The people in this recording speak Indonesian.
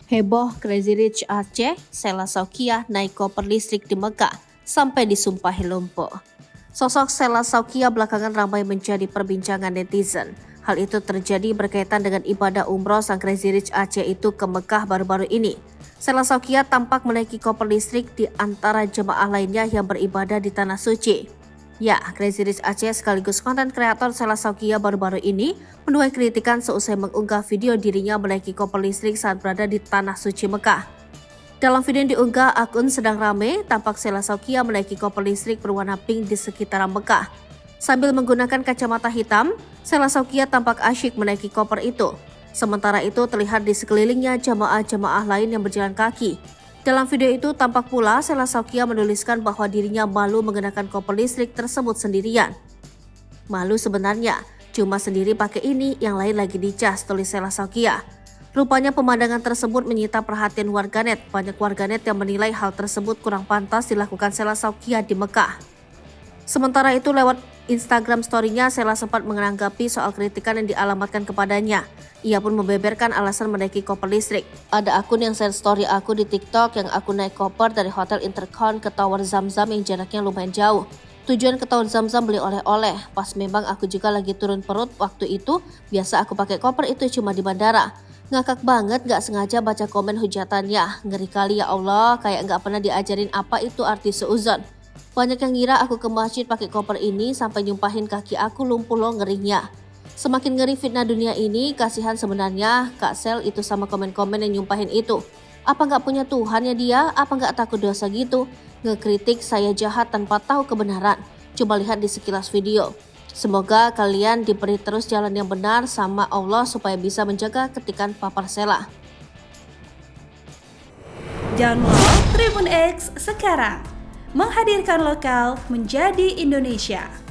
Heboh Crazy Rich Aceh, Sheila Saukiah naik koper listrik di Mekah sampai disumpahi lumpuh. Sosok Sheila Saukiah belakangan ramai menjadi perbincangan netizen. Hal itu terjadi berkaitan dengan ibadah umroh sang Crazy Rich Aceh itu ke Mekah baru-baru ini. Sheila Saukiah tampak menaiki koper listrik di antara jemaah lainnya yang beribadah di Tanah Suci. Ya, Crazy Rich Aceh sekaligus konten kreator Sheila Saukiah baru-baru ini menuai kritikan seusai mengunggah video dirinya menaiki koper listrik saat berada di Tanah Suci Mekah. Dalam video yang diunggah akun sedang rame, tampak Sheila Saukiah menaiki koper listrik berwarna pink di sekitaran Mekah. Sambil menggunakan kacamata hitam, Sheila Saukiah tampak asyik menaiki koper itu. Sementara itu terlihat di sekelilingnya jemaah-jemaah lain yang berjalan kaki. Dalam video itu tampak pula Sheila Saukiah menuliskan bahwa dirinya malu mengenakan koper listrik tersebut sendirian. Malu sebenarnya, cuma sendiri pakai ini, yang lain lagi dicas, tulis Sheila Saukiah. Rupanya pemandangan tersebut menyita perhatian warganet. Banyak warganet yang menilai hal tersebut kurang pantas dilakukan Sheila Saukiah di Mekah. Sementara itu lewat Instagram story-nya, Sheila sempat menanggapi soal kritikan yang dialamatkan kepadanya. Ia pun membeberkan alasan menaiki koper listrik. Ada akun yang share story aku di TikTok yang aku naik koper dari Hotel Intercon ke Tower Zamzam yang jaraknya lumayan jauh. Tujuan ke Tower Zamzam beli oleh-oleh. Pas memang aku juga lagi turun perut waktu itu, biasa aku pakai koper itu cuma di bandara. Ngakak banget gak sengaja baca komen hujatannya. Ngeri kali ya Allah, kayak gak pernah diajarin apa itu arti seuzon. Banyak yang ngira aku ke masjid pakai koper ini sampai nyumpahin kaki aku lumpuh loh ngerinya. Semakin ngeri fitnah dunia ini, kasihan sebenarnya Kak Sel itu sama komen-komen yang nyumpahin itu. Apa gak punya Tuhan ya dia? Apa gak takut dosa gitu? Ngekritik saya jahat tanpa tahu kebenaran. Coba lihat di sekilas video. Semoga kalian diberi terus jalan yang benar sama Allah supaya bisa menjaga ketikan papar Sheila. Download Tribun X sekarang, menghadirkan lokal menjadi Indonesia.